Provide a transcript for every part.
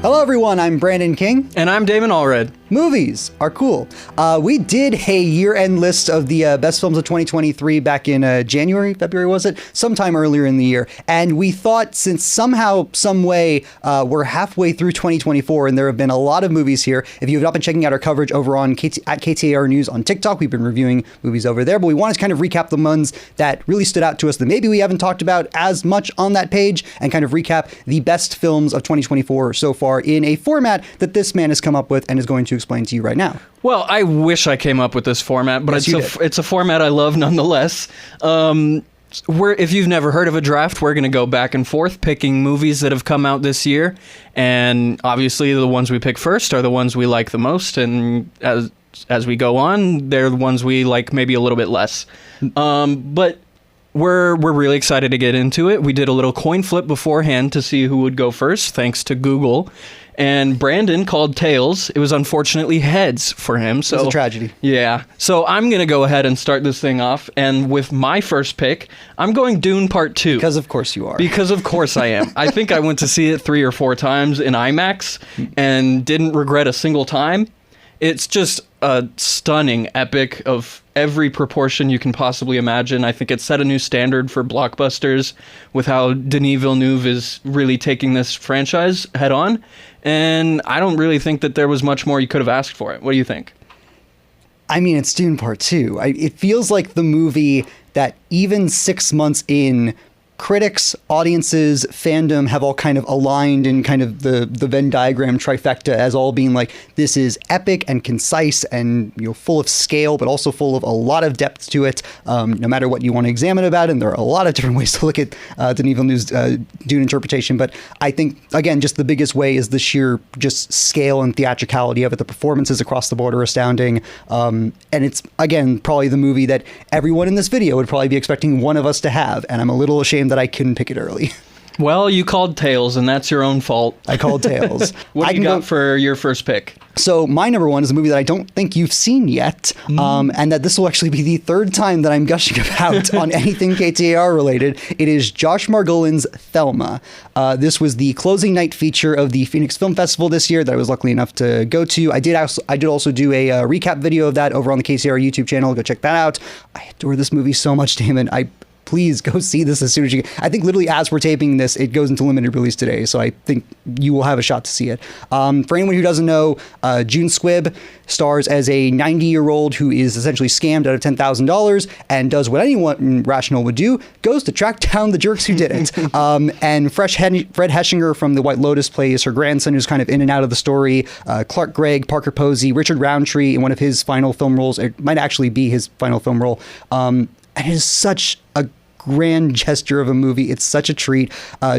Hello everyone, I'm Brandon King. And I'm Damon Allred. Movies are cool. We did a year-end list of the best films of 2023 back in January, February was it? Sometime earlier in the year. And we thought since somehow, some way, we're halfway through 2024 and there have been a lot of movies here. If you have not been checking out our coverage over on at KTAR News on TikTok, we've been reviewing movies over there, but we wanted to kind of recap the ones that really stood out to us that maybe we haven't talked about as much on that page and kind of recap the best films of 2024 so far in a format that this man has come up with and is going to explain to you right now. Well, I wish I came up with this format, but Yes, it's a format I love nonetheless. If you've never heard of a draft, we're going to go back and forth picking movies that have come out this year. And obviously the ones we pick first are the ones we like the most. And as we go on, they're the ones we like maybe a little bit less. But we're really excited to get into it. We did a little coin flip beforehand to see who would go first, thanks to Google. And Brandon called tails. It was unfortunately heads for him. So It was a tragedy. Yeah. So I'm going to go ahead and start this thing off. And with my first pick, I'm going Dune Part 2. Because of course you are. Because of course I am. I think I went to see it 3 or 4 times in IMAX and didn't regret a single time. It's just a stunning epic of every proportion you can possibly imagine. I think it set a new standard for blockbusters with how Denis Villeneuve is really taking this franchise head on. And I don't really think that there was much more you could have asked for it. What do you think? I mean, it's Dune Part 2. It feels like the movie that even 6 months in, critics, audiences, fandom have all kind of aligned in kind of the Venn diagram trifecta as all being like, this is epic and concise and, you know, full of scale, but also full of a lot of depth to it, no matter what you want to examine about it. And there are a lot of different ways to look at Denis Villeneuve's Dune interpretation. But I think, again, just the biggest way is the sheer just scale and theatricality of it. The performances across the board are astounding. And it's, again, probably the movie that everyone in this video would probably be expecting one of us to have. And I'm a little ashamed that I couldn't pick it early. Well, you called tails, and that's your own fault. I called tails. What do you got for your first pick? So my number one is a movie that I don't think you've seen yet, and that this will actually be the third time that I'm gushing about on anything KTAR related. It is Josh Margolin's Thelma. This was the closing night feature of the Phoenix Film Festival this year that I was lucky enough to go to. I did also do a recap video of that over on the KTAR YouTube channel. Go check that out. I adore this movie so much, Damon. Please go see this as soon as you can. I think literally as we're taping this, it goes into limited release today, so I think you will have a shot to see it. For anyone who doesn't know, June Squibb stars as a 90-year-old who is essentially scammed out of $10,000 and does what anyone rational would do, goes to track down the jerks who did it. And Fred Heschinger from The White Lotus plays her grandson, who's kind of in and out of the story. Clark Gregg, Parker Posey, Richard Roundtree in one of his final film roles. It might actually be his final film role. And it is such a grand gesture of a movie. It's such a treat.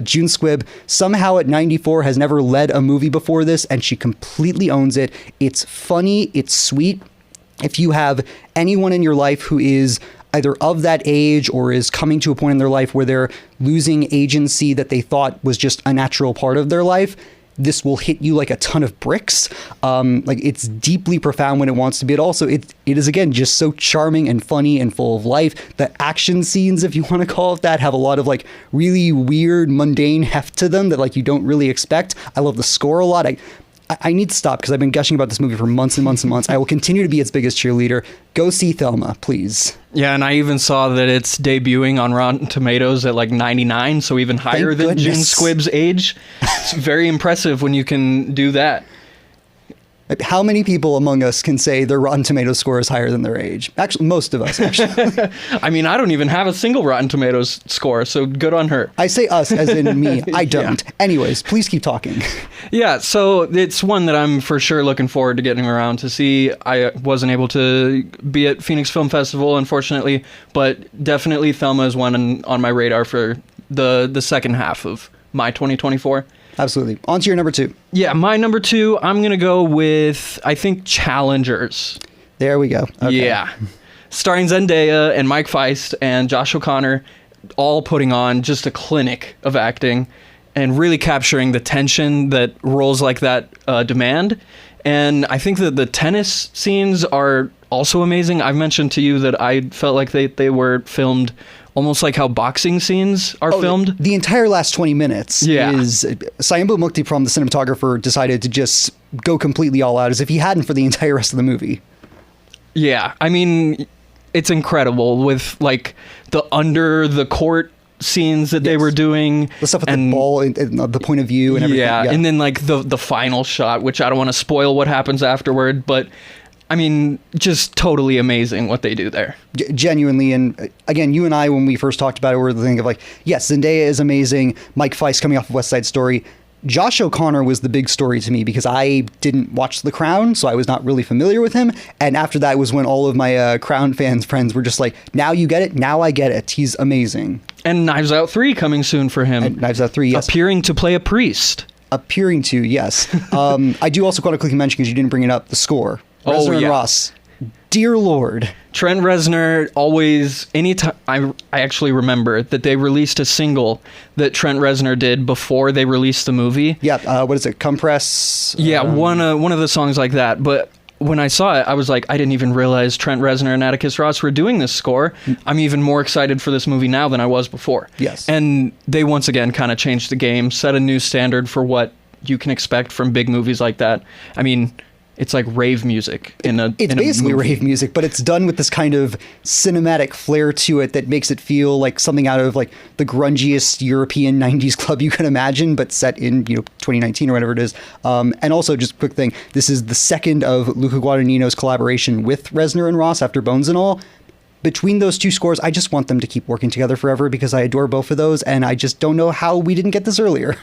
June Squibb, somehow at 94, has never led a movie before this, and she completely owns it. It's funny. It's sweet. If you have anyone in your life who is either of that age or is coming to a point in their life where they're losing agency that they thought was just a natural part of their life, this will hit you like a ton of bricks. Like, it's deeply profound when it wants to be. It is, again, just so charming and funny and full of life. The action scenes, if you want to call it that, have a lot of like really weird, mundane heft to them that like you don't really expect. I love the score a lot. I need to stop because I've been gushing about this movie for months and months and months. I will continue to be its biggest cheerleader. Go see Thelma, please. Yeah, and I even saw that it's debuting on Rotten Tomatoes at like 99, so even higher than June Squibb's age. It's very impressive when you can do that. How many people among us can say their Rotten Tomatoes score is higher than their age? Actually, most of us, actually. I mean, I don't even have a single Rotten Tomatoes score, so good on her. I say us as in me. I don't. Yeah. Anyways, please keep talking. Yeah, so it's one that I'm for sure looking forward to getting around to see. I wasn't able to be at Phoenix Film Festival, unfortunately, but definitely Thelma is one on my radar for the second half of my 2024. Absolutely. On to your number 2. Yeah, my number 2, I'm going to go with, I think, Challengers. There we go. Okay. Yeah. Starring Zendaya and Mike Feist and Josh O'Connor, all putting on just a clinic of acting and really capturing the tension that roles like that demand. And I think that the tennis scenes are also amazing. I've mentioned to you that I felt like they were filmed almost like how boxing scenes are filmed. The entire last 20 minutes Yeah. is Sayambu Muktiprom, the cinematographer, decided to just go completely all out as if he hadn't for the entire rest of the movie. Yeah, I mean, it's incredible with like the under the court scenes that they were doing, The stuff with the ball and the point of view and everything. Yeah, and then like the final shot, which I don't want to spoil what happens afterward, but I mean, just totally amazing what they do there. Genuinely, and again, you and I, when we first talked about it, were thinking of like, yes, Zendaya is amazing, Mike Feist coming off of West Side Story. Josh O'Connor was the big story to me because I didn't watch The Crown, so I was not really familiar with him. And after that was when all of my Crown fans friends were just like, now you get it, now I get it. He's amazing. And Knives Out 3 coming soon for him. And Knives Out 3, yes. Appearing to play a priest. Appearing to, yes. I do also want to quickly mention, because you didn't bring it up, the score. Reznor and Ross. Dear Lord. Trent Reznor always, anytime, I actually remember that they released a single that Trent Reznor did before they released the movie. Yeah, what is it, Compress? Yeah, one of the songs like that. But when I saw it, I was like, I didn't even realize Trent Reznor and Atticus Ross were doing this score. I'm even more excited for this movie now than I was before. Yes. And they once again kind of changed the game, set a new standard for what you can expect from big movies like that. I mean, it's like rave music It's basically rave music, but it's done with this kind of cinematic flair to it that makes it feel like something out of like the grungiest European 90s club you can imagine, but set in 2019 or whatever it is. And also, just a quick thing, this is the second of Luca Guadagnino's collaboration with Reznor and Ross after Bones and All. Between those two scores, I just want them to keep working together forever because I adore both of those, and I just don't know how we didn't get this earlier.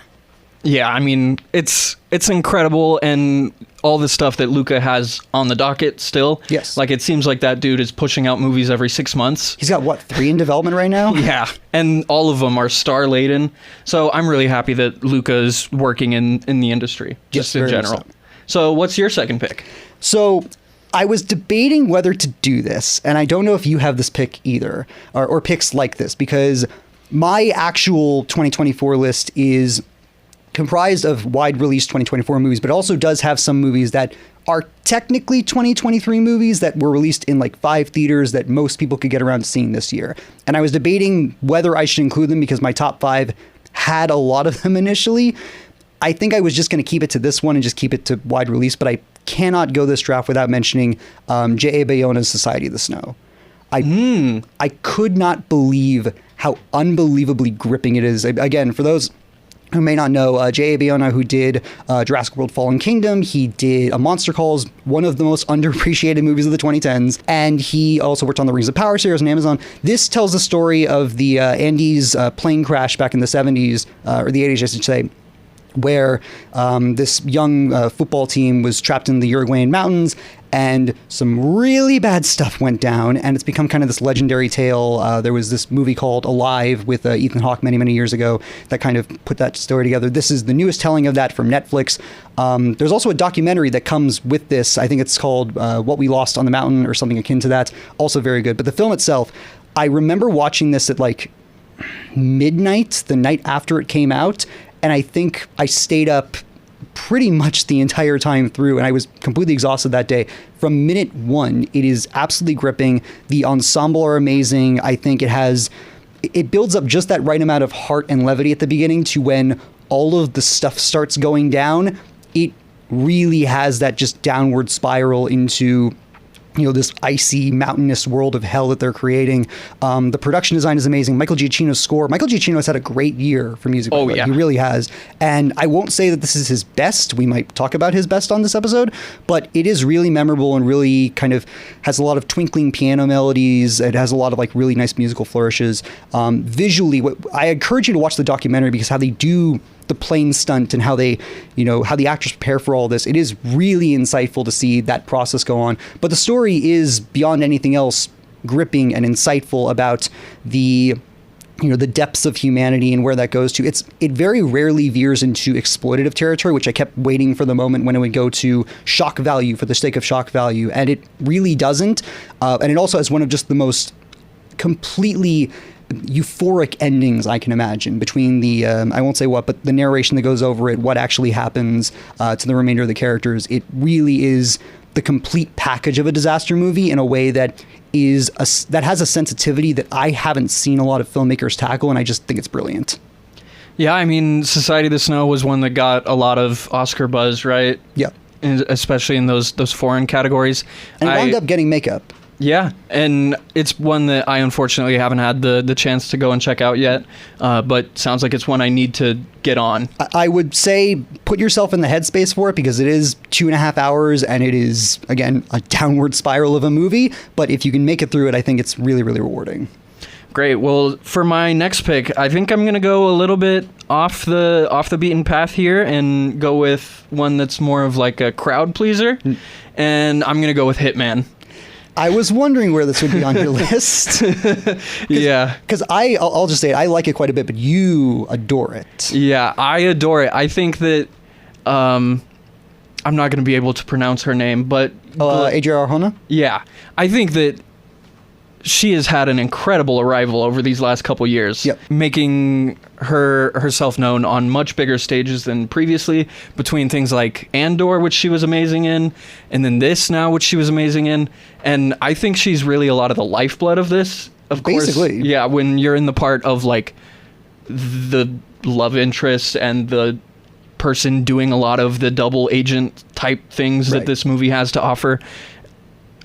Yeah, I mean, it's incredible, and all the stuff that Luca has on the docket still. Yes. Like, it seems like that dude is pushing out movies every 6 months. He's got, 3 in development right now? Yeah, and all of them are star-laden. So I'm really happy that Luca's working in the industry, just in general. So what's your second pick? So I was debating whether to do this, and I don't know if you have this pick either, or picks like this, because my actual 2024 list is comprised of wide release 2024 movies, but also does have some movies that are technically 2023 movies that were released in like 5 theaters that most people could get around to seeing this year. And I was debating whether I should include them because my top 5 had a lot of them initially. I think I was just going to keep it to this one and just keep it to wide release, but I cannot go this draft without mentioning J.A. Bayona's Society of the Snow. I could not believe how unbelievably gripping it is. Again, for those who may not know, J.A. Bayona, who did Jurassic World Fallen Kingdom, he did A Monster Calls, one of the most underappreciated movies of the 2010s, and he also worked on the Rings of Power series on Amazon. This tells the story of the Andes plane crash back in the 70s, or the 80s, I should say, where this young football team was trapped in the Uruguayan mountains, and some really bad stuff went down, and it's become kind of this legendary tale. There was this movie called Alive with Ethan Hawke many, many years ago that kind of put that story together. This is the newest telling of that from Netflix. There's also a documentary that comes with this. I think it's called What We Lost on the Mountain or something akin to that. Also very good. But the film itself, I remember watching this at like midnight, the night after it came out, and I think I stayed up pretty much the entire time through, and I was completely exhausted that day. From minute 1, it is absolutely gripping. The ensemble are amazing. I think it builds up just that right amount of heart and levity at the beginning to when all of the stuff starts going down. It really has that just downward spiral into this icy, mountainous world of hell that they're creating. The production design is amazing. Michael Giacchino's score. Michael Giacchino has had a great year for music. Oh, yeah. He really has. And I won't say that this is his best. We might talk about his best on this episode, but it is really memorable and really kind of has a lot of twinkling piano melodies. It has a lot of like really nice musical flourishes. Visually, I encourage you to watch the documentary because how they do the plane stunt and how they, how the actors prepare for all this. It is really insightful to see that process go on. But the story is beyond anything else gripping and insightful about the depths of humanity and where that goes to. It very rarely veers into exploitative territory, which I kept waiting for the moment when it would go to shock value for the sake of shock value. And it really doesn't. And it also has one of just the most completely euphoric endings I can imagine between the I won't say what, but the narration that goes over it, what actually happens to the remainder of the characters. It really is the complete package of a disaster movie in a way that that has a sensitivity that I haven't seen a lot of filmmakers tackle, and I just think it's brilliant. Yeah, I mean, Society of the Snow was one that got a lot of Oscar buzz, right? Yeah. Especially in those foreign categories. And it wound up getting makeup. Yeah, and it's one that I unfortunately haven't had the chance to go and check out yet, but sounds like it's one I need to get on. I would say put yourself in the headspace for it, because it is 2.5 hours, and it is, again, a downward spiral of a movie, but if you can make it through it, I think it's really, really rewarding. Great. Well, for my next pick, I think I'm going to go a little bit off the beaten path here and go with one that's more of like a crowd pleaser, and I'm going to go with Hitman. I was wondering where this would be on your list. Yeah. Because I'll just say it, I like it quite a bit, but you adore it. Yeah, I adore it. I think that I'm not going to be able to pronounce her name, but Adria Arjona? Yeah. I think that she has had an incredible arrival over these last couple years, making herself known on much bigger stages than previously, between things like Andor, which she was amazing in, and then this now, which she was amazing in. And I think she's really a lot of the lifeblood of this. Of course, basically. Yeah, when you're in the part of like the love interest and the person doing a lot of the double agent type things that this movie has to offer.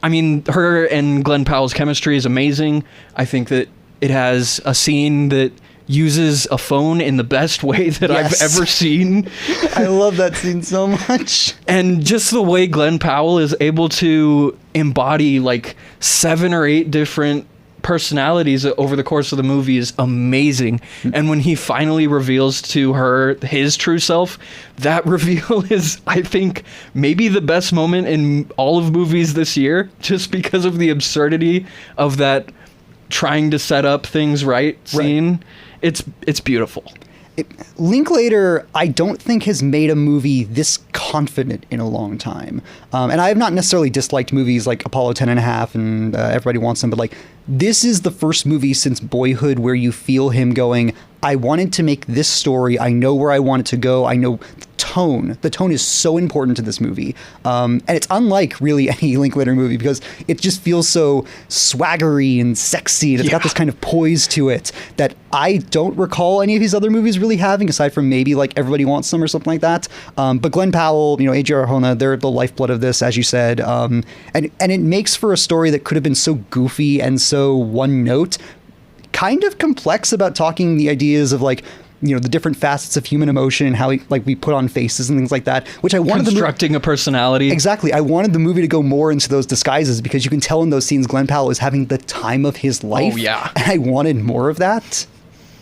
I mean, her and Glenn Powell's chemistry is amazing. I think that it has a scene that uses a phone in the best way that I've ever seen. I love that scene so much. And just the way Glenn Powell is able to embody like 7 or 8 different personalities over the course of the movie is amazing. And when he finally reveals to her his true self, that reveal is, I think, maybe the best moment in all of movies this year, just because of the absurdity of that trying to set up things right scene. It's beautiful. Linklater, I don't think, has made a movie this confident in a long time. And I have not necessarily disliked movies like Apollo 10.5 and Everybody Wants Them, but like, this is the first movie since Boyhood where you feel him going, I wanted to make this story. I know where I want it to go. I know the tone. The tone is so important to this movie. And it's unlike really any Linklater movie, because it just feels so swaggery and sexy. And it's got this kind of poise to it that I don't recall any of his other movies really having, aside from maybe like Everybody Wants Some or something like that. But Glenn Powell, Adria Arjona, they're the lifeblood of this, as you said. And it makes for a story that could have been so goofy and so one note, kind of complex about talking the ideas of like, the different facets of human emotion and how we put on faces and things like that, which I wanted constructing a personality. Exactly. I wanted the movie to go more into those disguises, because you can tell in those scenes Glenn Powell is having the time of his life. Oh yeah. And I wanted more of that.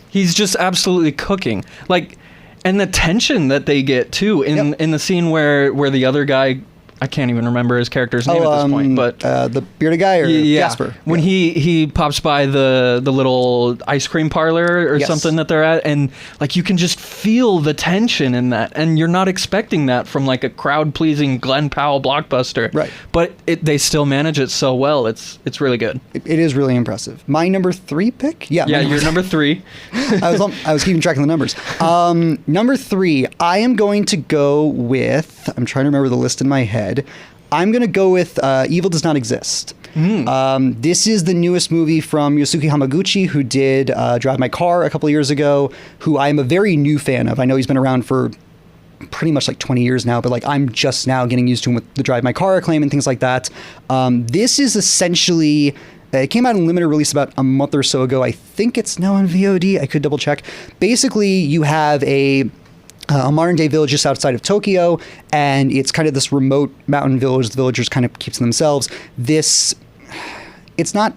He's just absolutely cooking. Like, and the tension that they get too in the scene where the other guy, I can't even remember his character's name at this point, but the bearded guy or Jasper. When he pops by the little ice cream parlor or something that they're at, and like you can just feel the tension in that, and you're not expecting that from like a crowd pleasing Glenn Powell blockbuster, right? But they still manage it so well. It's really good. It is really impressive. My number 3 pick, your number 3. I was keeping track of the numbers. Number 3, I am going to go with. I'm trying to remember the list in my head. I'm going to go with Evil Does Not Exist. This is the newest movie from Yosuke Hamaguchi, who did Drive My Car a couple of years ago, who I'm a very new fan of. I know he's been around for pretty much like 20 years now, but like I'm just now getting used to him with the Drive My Car acclaim and things like that. This is essentially... It came out in limited release about a month or so ago. I think it's now on VOD. I could double check. Basically, you have a modern-day village just outside of Tokyo, and it's kind of this remote mountain village. The villagers kind of keep to themselves. It's not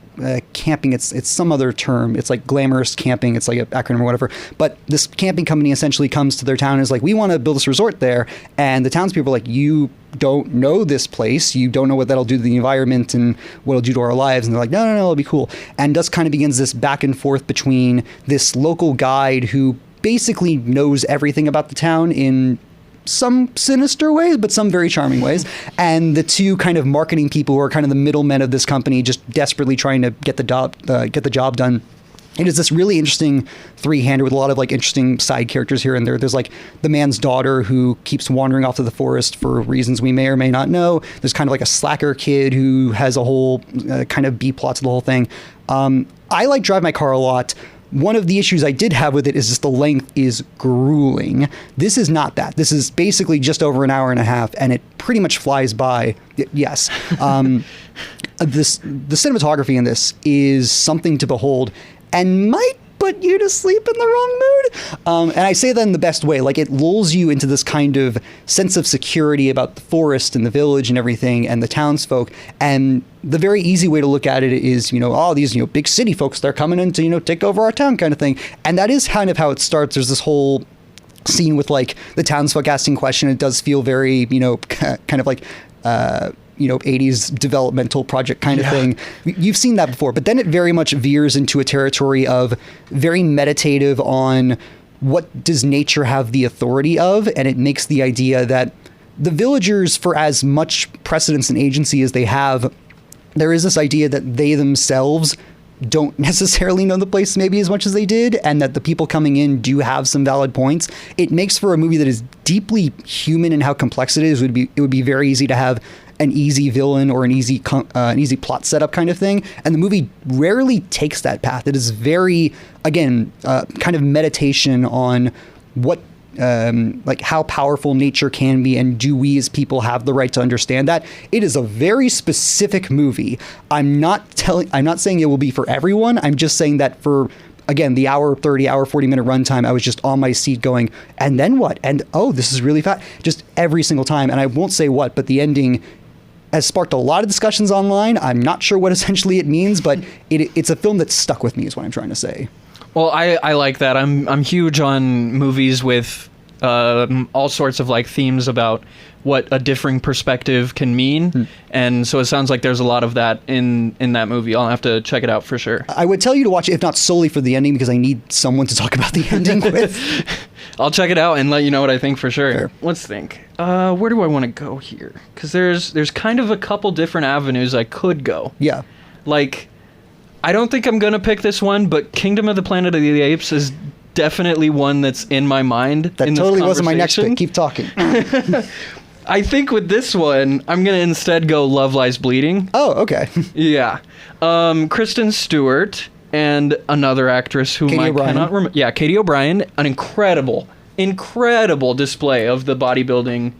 camping, it's some other term. It's like glamorous camping. It's like an acronym or whatever. But this camping company essentially comes to their town and is like, we want to build this resort there. And the townspeople are like, you don't know this place. You don't know what that'll do to the environment and what it'll do to our lives. And they're like, no, it'll be cool. And thus kind of begins this back and forth between this local guide who basically knows everything about the town in some sinister ways, but some very charming ways. And the two kind of marketing people who are kind of the middlemen of this company, just desperately trying to get the job done. It is this really interesting three-hander with a lot of like interesting side characters here and there. There's like the man's daughter who keeps wandering off to the forest for reasons we may or may not know. There's kind of like a slacker kid who has a whole kind of B plot to the whole thing. I like Drive My Car a lot. One of the issues I did have with it is just the length is grueling. This is not that. This is basically just over an hour and a half, and it pretty much flies by. Yes. The cinematography in this is something to behold and might put you to sleep in the wrong mood. And I say that in the best way. Like, it lulls you into this kind of sense of security about the forest and the village and everything and the townsfolk. And the very easy way to look at it is, all these, big city folks, they're coming in to, take over our town kind of thing. And that is kind of how it starts. There's this whole scene with like the townsfolk asking questions. It does feel very, kind of like, 80s developmental project kind of thing. You've seen that before, but then it very much veers into a territory of very meditative on what does nature have the authority of, and it makes the idea that the villagers, for as much precedence and agency as they have, there is this idea that they themselves don't necessarily know the place maybe as much as they did, and that the people coming in do have some valid points. It makes for a movie that is deeply human in how complex it is. It would be very easy to have an easy villain or an easy plot setup kind of thing, and the movie rarely takes that path. It is very, again, kind of meditation on what like how powerful nature can be, and do we as people have the right to understand that. It is a very specific movie. I'm not saying it will be for everyone. I'm just saying that for, again, the hour 30, hour 40 minute runtime, I was just on my seat going, and then what? And oh, this is really fast. Just every single time. And I won't say what, but the ending has sparked a lot of discussions online. I'm not sure what essentially it means, but it's a film that stuck with me is what I'm trying to say. Well, I like that. I'm huge on movies with all sorts of like themes about what a differing perspective can mean, and so it sounds like there's a lot of that in that movie. I'll have to check it out for sure. I would tell you to watch it, if not solely for the ending, because I need someone to talk about the ending with. I'll check it out and let you know what I think for sure. Fair. Let's think. Where do I want to go here? Because there's kind of a couple different avenues I could go. Yeah. Like, I don't think I'm going to pick this one, but Kingdom of the Planet of the Apes is definitely one that's in my mind. That totally wasn't my next pick. Keep talking. I think with this one, I'm going to instead go Love Lies Bleeding. Oh, okay. Yeah. Kristen Stewart and another actress whom I cannot remember. Yeah, Katie O'Brien. An incredible display of the bodybuilding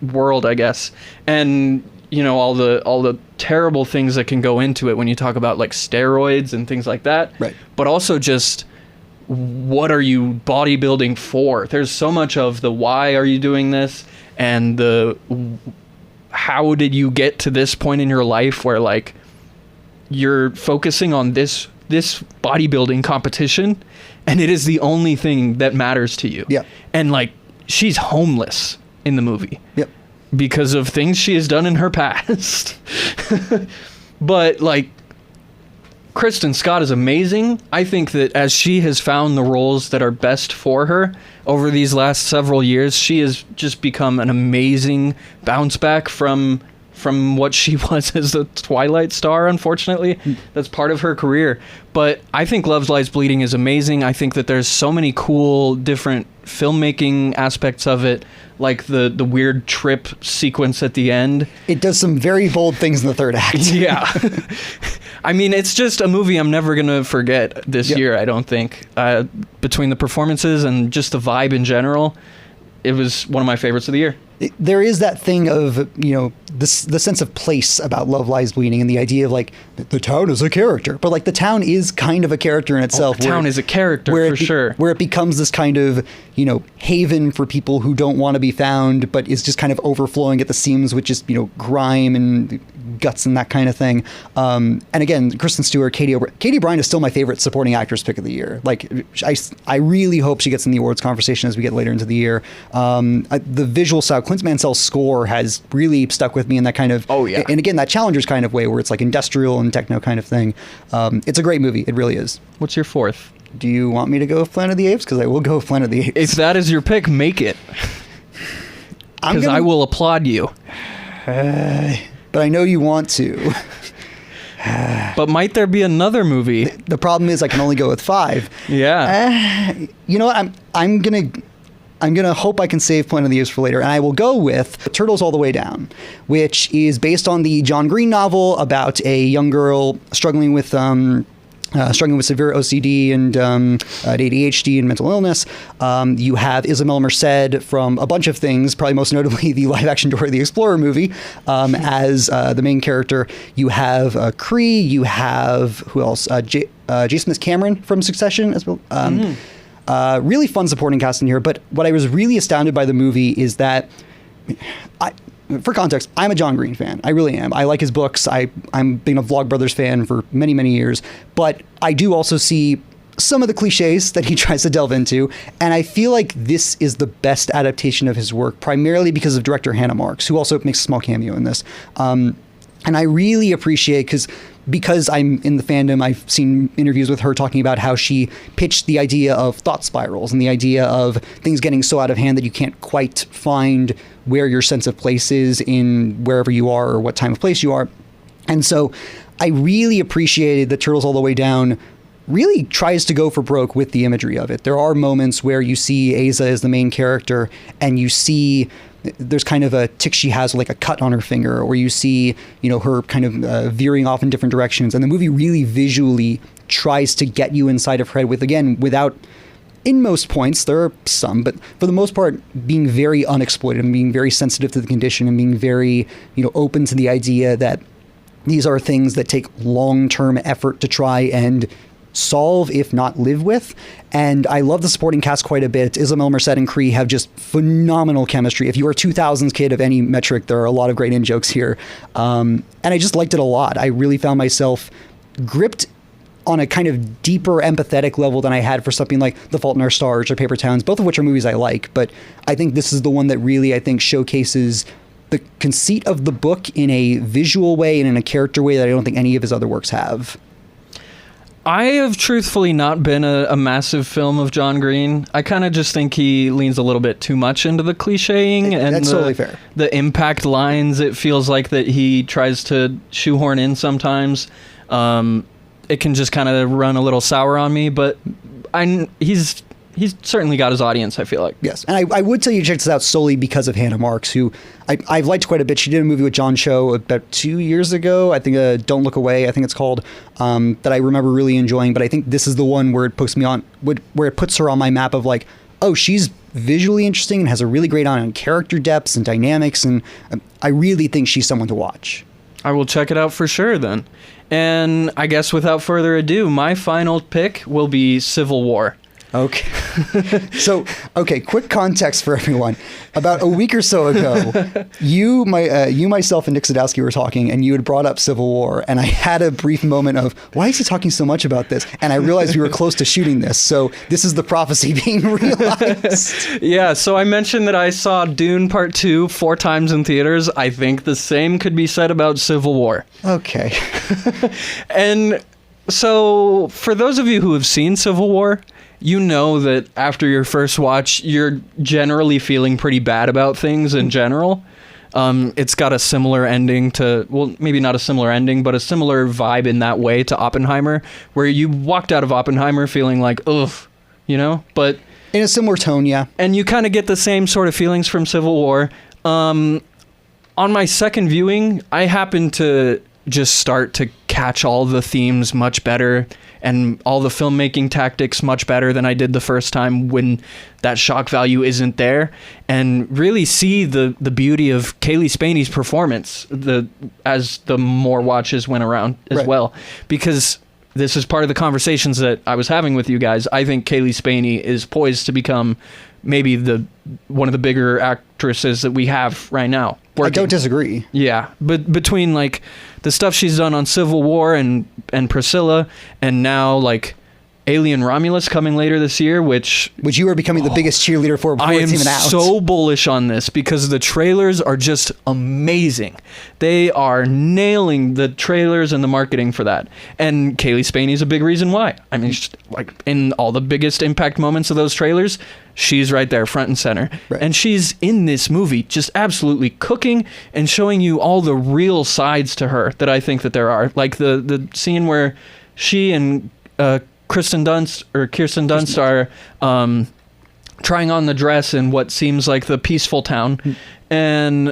world, I guess. And all the terrible things that can go into it when you talk about like steroids and things like that. Right. But also just, what are you bodybuilding for? There's so much of the why are you doing this, and the how did you get to this point in your life where like you're focusing on this bodybuilding competition, and it is the only thing that matters to you. Yeah. And like, she's homeless in the movie. Yep. Because of things she has done in her past. But like, Kristen Scott is amazing. I think that as she has found the roles that are best for her over these last several years, she has just become an amazing bounce back from what she was as a Twilight star, unfortunately. That's part of her career. But I think Love Lies Bleeding is amazing. I think that there's so many cool different filmmaking aspects of it, like the weird trip sequence at the end. It does some very bold things in the third act. Yeah. I mean, it's just a movie I'm never going to forget this year, I don't think. Between the performances and just the vibe in general, it was one of my favorites of the year. There is that thing of, the sense of place about Love Lies Bleeding, and the idea of like, the town is a character. But like, the town is kind of a character in itself. The town is a character, for sure. Where it becomes this kind of, haven for people who don't want to be found, but is just kind of overflowing at the seams with just, grime and guts and that kind of thing. And again, Kristen Stewart, Katie O'Brien is still my favorite supporting actress pick of the year. Like, I really hope she gets in the awards conversation as we get later into the year. The visual style, Clint Mansell's score has really stuck with me in that kind of, and again, that Challengers kind of way where it's like industrial and techno kind of thing. It's a great movie. It really is. What's your fourth? Do you want me to go with Planet of the Apes? Because I will go with Planet of the Apes. If that is your pick, make it. Because I will applaud you. But I know you want to. But might there be another movie? The problem is I can only go with 5. Yeah. You know what? I'm gonna hope I can save Planet of the Apes for later, and I will go with Turtles All the Way Down, which is based on the John Green novel about a young girl struggling with severe OCD and ADHD and mental illness. You have Isabel Merced from a bunch of things, probably most notably the live-action Dora the Explorer movie, as the main character. You have Cree. You have, who else? Jason Smith Cameron from Succession as well. Really fun supporting cast in here. But what I was really astounded by the movie is that for context, I'm a John Green fan. I really am. I like his books. I'm been a Vlogbrothers fan for many, many years. But I do also see some of the cliches that he tries to delve into. And I feel like this is the best adaptation of his work, primarily because of director Hannah Marks, who also makes a small cameo in this. And I really appreciate, because I'm in the fandom, I've seen interviews with her talking about how she pitched the idea of thought spirals and the idea of things getting so out of hand that you can't quite find where your sense of place is in wherever you are or what time of place you are. And so I really appreciated that Turtles All the Way Down really tries to go for broke with the imagery of it. There are moments where you see Asa as the main character and you see there's kind of a tick she has, like a cut on her finger, or you see, her kind of veering off in different directions. And the movie really visually tries to get you inside of her head without, in most points, there are some, but for the most part, being very unexploited and being very sensitive to the condition and being very, open to the idea that these are things that take long-term effort to try and solve, if not live with. And I love the supporting cast quite a bit. Isabel Merced and Cree have just phenomenal chemistry. If you are a 2000s kid of any metric, there are a lot of great in-jokes here. And I just liked it a lot. I really found myself gripped on a kind of deeper empathetic level than I had for something like The Fault in Our Stars or Paper Towns, both of which are movies I like. But I think this is the one that really, I think, showcases the conceit of the book in a visual way and in a character way that I don't think any of his other works have. I have truthfully not been a massive film of John Green. I kind of just think he leans a little bit too much into the clichéing and that's totally fair. The impact lines. It feels like that he tries to shoehorn in sometimes. It can just kind of run a little sour on me, but he's certainly got his audience, I feel like. Yes, and I would tell you to check this out solely because of Hannah Marks, who I've liked quite a bit. She did a movie with John Cho about 2 years ago, I think, Don't Look Away, I think it's called, that I remember really enjoying. But I think this is the one where it puts her on my map of like, oh, she's visually interesting and has a really great eye on character depths and dynamics, and I really think she's someone to watch. I will check it out for sure then. And I guess without further ado, my final pick will be Civil War. Okay. Quick context for everyone. About a week or so ago, you, myself, and Nick Sadowski were talking, and you had brought up Civil War, and I had a brief moment of, why is he talking so much about this? And I realized we were close to shooting this, so this is the prophecy being realized. Yeah, so I mentioned that I saw Dune Part 2 4 times in theaters. I think the same could be said about Civil War. Okay. And so, for those of you who have seen Civil War, you know that after your first watch, you're generally feeling pretty bad about things in general. It's got a similar ending to, well, maybe not a similar ending, but a similar vibe in that way to Oppenheimer, where you walked out of Oppenheimer feeling like, ugh, but... In a similar tone, yeah. And you kind of get the same sort of feelings from Civil War. On my second viewing, I happened to just start to catch all the themes much better and all the filmmaking tactics much better than I did the first time when that shock value isn't there, and really see the beauty of Kaylee Spaney's performance as the more watches went around as well. Because this is part of the conversations that I was having with you guys. I think Kaylee Spaney is poised to become maybe one of the bigger actresses that we have right now. I don't disagree. Yeah, but between like the stuff she's done on Civil War and Priscilla, and now like Alien Romulus coming later this year, which you are becoming the biggest cheerleader for before it's even out. I am so bullish on this because the trailers are just amazing. They are nailing the trailers and the marketing for that. And Kaylee Spaney's a big reason why. I mean, like in all the biggest impact moments of those trailers, she's right there front and center. Right. And she's in this movie just absolutely cooking and showing you all the real sides to her that I think that there are. Like the scene where she and Kirsten Dunst are trying on the dress in what seems like the peaceful town. And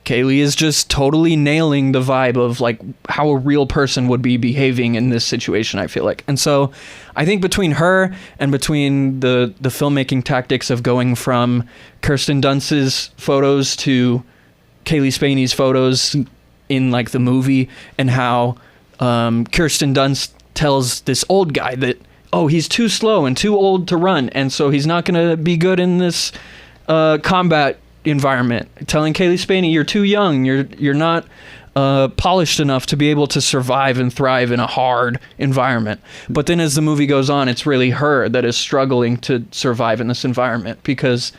Kaylee is just totally nailing the vibe of like how a real person would be behaving in this situation, I feel like. And so I think between her and between the filmmaking tactics of going from Kirsten Dunst's photos to Kaylee Spaney's photos in like the movie, and how Kirsten Dunst tells this old guy that, oh, he's too slow and too old to run, and so he's not going to be good in this combat environment. Telling Kaylee Spaney, you're too young, you're not polished enough to be able to survive and thrive in a hard environment. But then as the movie goes on, it's really her that is struggling to survive in this environment, because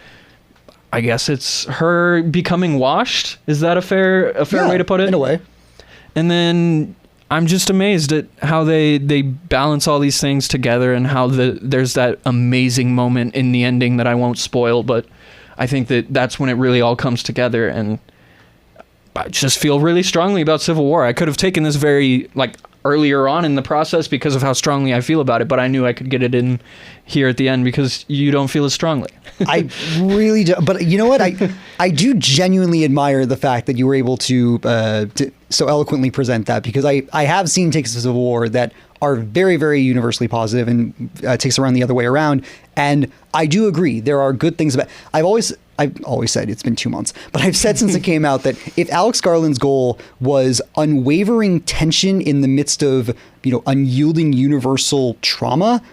I guess it's her becoming washed. Is that a fair way to put it? In a way. And then I'm just amazed at how they balance all these things together, and how there's that amazing moment in the ending that I won't spoil, but I think that's when it really all comes together. And I just feel really strongly about Civil War. I could have taken this very earlier on in the process because of how strongly I feel about it, but I knew I could get it in here at the end because you don't feel as strongly. I really do. But you know what? I do genuinely admire the fact that you were able to so eloquently present that, because I have seen takes of Civil War that are very, very universally positive, and takes around the other way around. And I do agree. There are good things about. I've always said, it's been 2 months, but I've said since it came out that if Alex Garland's goal was unwavering tension in the midst of, unyielding universal trauma,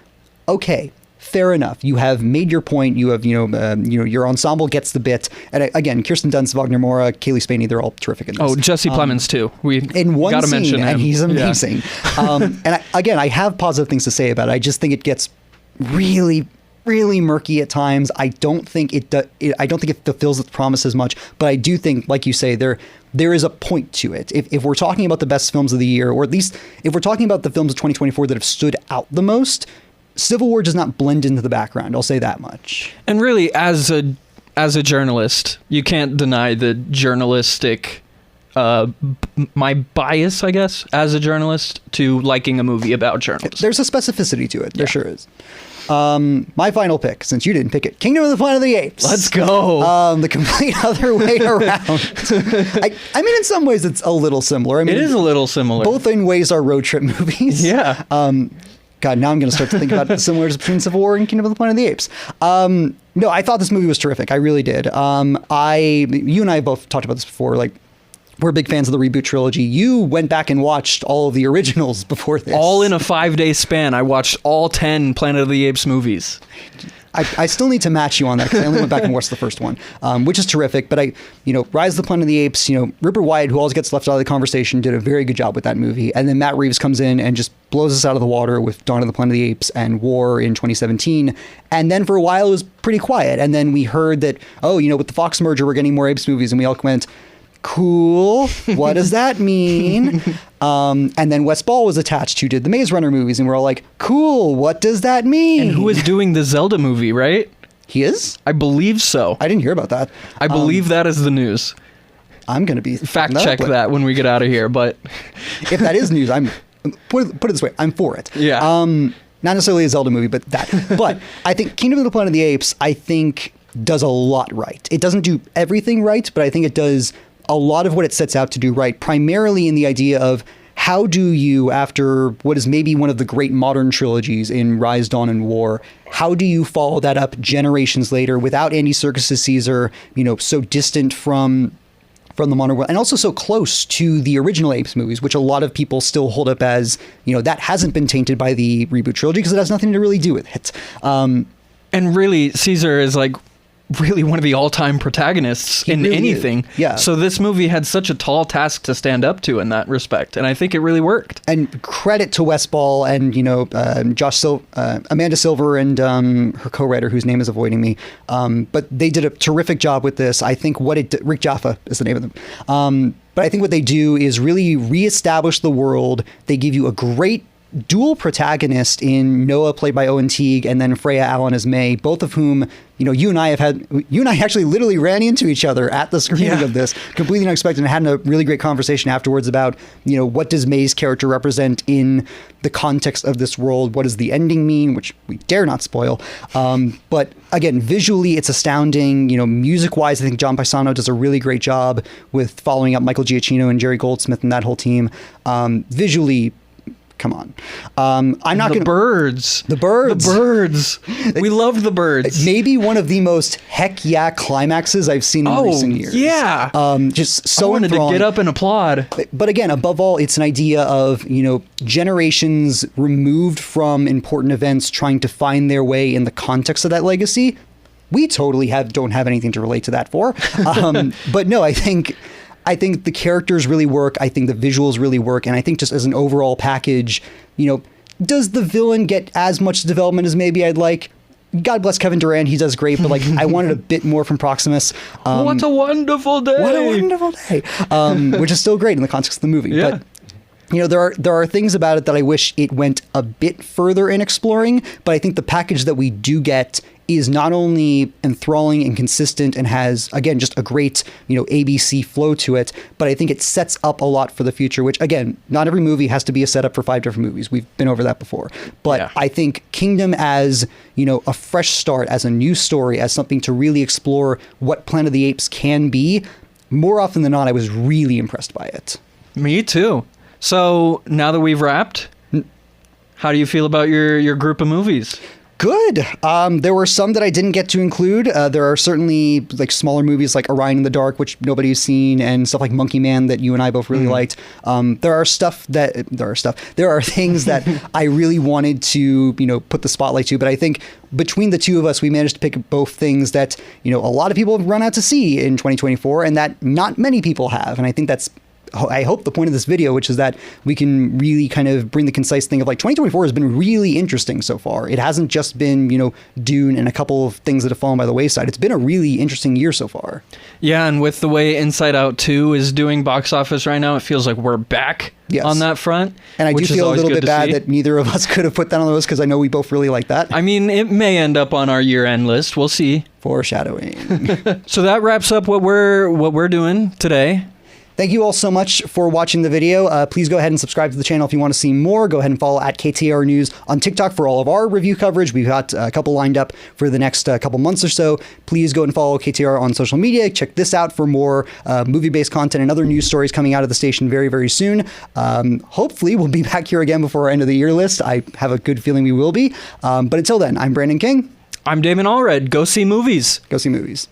okay, fair enough. You have made your point. You have, your ensemble gets the bit. And again, Kirsten Dunst, Wagner Moura, Kaylee Spaney, they're all terrific in this. Oh, Jesse Plemons too. We in one gotta scene, mention him. and he's amazing. Yeah. And I have positive things to say about it. I just think it gets really, really murky at times. I don't think it fulfills its promise as much, but I do think, like you say, there is a point to it. If we're talking about the best films of the year, or at least if we're talking about the films of 2024 that have stood out the most, Civil War does not blend into the background. I'll say that much. And really, as a journalist, you can't deny the journalistic my bias, I guess, as a journalist, to liking a movie about journalism. There's a specificity to it. There sure is. My final pick, since you didn't pick it, Kingdom of the Planet of the Apes. Let's go. The complete other way around. I mean, in some ways, it's a little similar. I mean, it is a little similar. Both in ways are road trip movies. Yeah. God, now I'm going to start to think about the similarities between Civil War and Kingdom of the Planet of the Apes. No, I thought this movie was terrific. I really did. You and I both talked about this before. We're big fans of the reboot trilogy. You went back and watched all of the originals before this. All in a 5-day span. I watched all 10 Planet of the Apes movies. I still need to match you on that, because I only went back and watched the first one, which is terrific. But Rise of the Planet of the Apes, Rupert Wyatt, who always gets left out of the conversation, did a very good job with that movie. And then Matt Reeves comes in and just blows us out of the water with Dawn of the Planet of the Apes and War in 2017. And then for a while it was pretty quiet. And then we heard that, with the Fox merger, we're getting more Apes movies, and we all went, cool, what does that mean? And then Wes Ball was attached, who did the Maze Runner movies, and we're all like, cool, what does that mean? And who is doing the Zelda movie, right? He is? I believe so. I didn't hear about that. I believe that is the news. I'm going to be... Fact check that when we get out of here, but... If that is news, put it this way, I'm for it. Yeah. Not necessarily a Zelda movie, but that. But I think Kingdom of the Planet of the Apes, does a lot right. It doesn't do everything right, but I think it does a lot of what it sets out to do right, primarily in the idea of how do you, after what is maybe one of the great modern trilogies in Rise, Dawn, and War, how do you follow that up generations later without Andy Serkis's Caesar, so distant from the modern world, and also so close to the original Apes movies, which a lot of people still hold up as, that hasn't been tainted by the reboot trilogy because it has nothing to really do with it. And really, Caesar is really one of the all-time protagonists in really anything. is. Yeah. So this movie had such a tall task to stand up to in that respect, and I think it really worked. And credit to Wes Ball and Amanda Silver and her co-writer, whose name is avoiding me. But they did a terrific job with this. I think Rick Jaffa is the name of them. But I think what they do is really reestablish the world. They give you a great dual protagonist in Noah, played by Owen Teague, and then Freya Allen as May, both of whom, you and I actually literally ran into each other at the screening of this, completely unexpected, and had a really great conversation afterwards about, what does May's character represent in the context of this world? What does the ending mean? Which we dare not spoil. But again, visually, it's astounding. Music-wise, I think John Paisano does a really great job with following up Michael Giacchino and Jerry Goldsmith and that whole team. Visually, come on. I'm not going to... The birds. We loved the birds. Maybe one of the most heck yeah climaxes I've seen in recent years. Yeah. Just so I wanted to get up and applaud. But again, above all, it's an idea of, generations removed from important events trying to find their way in the context of that legacy. We totally don't have anything to relate to that for. But no, I think the characters really work. I think the visuals really work. And I think just as an overall package, does the villain get as much development as maybe I'd like? God bless Kevin Durant. He does great. But I wanted a bit more from Proximus. What a wonderful day. What a wonderful day. Which is still great in the context of the movie. Yeah. But there are things about it that I wish it went a bit further in exploring. But I think the package that we do get is not only enthralling and consistent and has, again, just a great, ABC flow to it, but I think it sets up a lot for the future, which, again, not every movie has to be a setup for 5 different movies. We've been over that before. But I think Kingdom as, a fresh start, as a new story, as something to really explore what Planet of the Apes can be, more often than not, I was really impressed by it. Me too. So now that we've wrapped, how do you feel about your group of movies? Good. There were some that I didn't get to include. There are certainly smaller movies like Orion in the Dark, which nobody's seen, and stuff like Monkey Man that you and I both really liked. There are things that I really wanted to, put the spotlight to. But I think between the two of us, we managed to pick both things that, a lot of people have run out to see in 2024 and that not many people have. And I think that's, I hope, the point of this video, which is that we can really kind of bring the concise thing of 2024 has been really interesting so far. It hasn't just been, Dune and a couple of things that have fallen by the wayside. It's been a really interesting year so far. Yeah, and with the way Inside Out 2 is doing box office right now, it feels like we're back on that front. And I do feel a little bit bad that neither of us could have put that on the list because I know we both really like that. I mean, it may end up on our year-end list. We'll see. Foreshadowing. So that wraps up what we're doing today. Thank you all so much for watching the video. Please go ahead and subscribe to the channel if you want to see more. Go ahead and follow at KTAR News on TikTok for all of our review coverage. We've got a couple lined up for the next couple months or so. Please go and follow KTAR on social media. Check this out for more movie-based content and other news stories coming out of the station very, very soon. Hopefully, we'll be back here again before our end of the year list. I have a good feeling we will be. But until then, I'm Brandon King. I'm Damon Allred. Go see movies. Go see movies.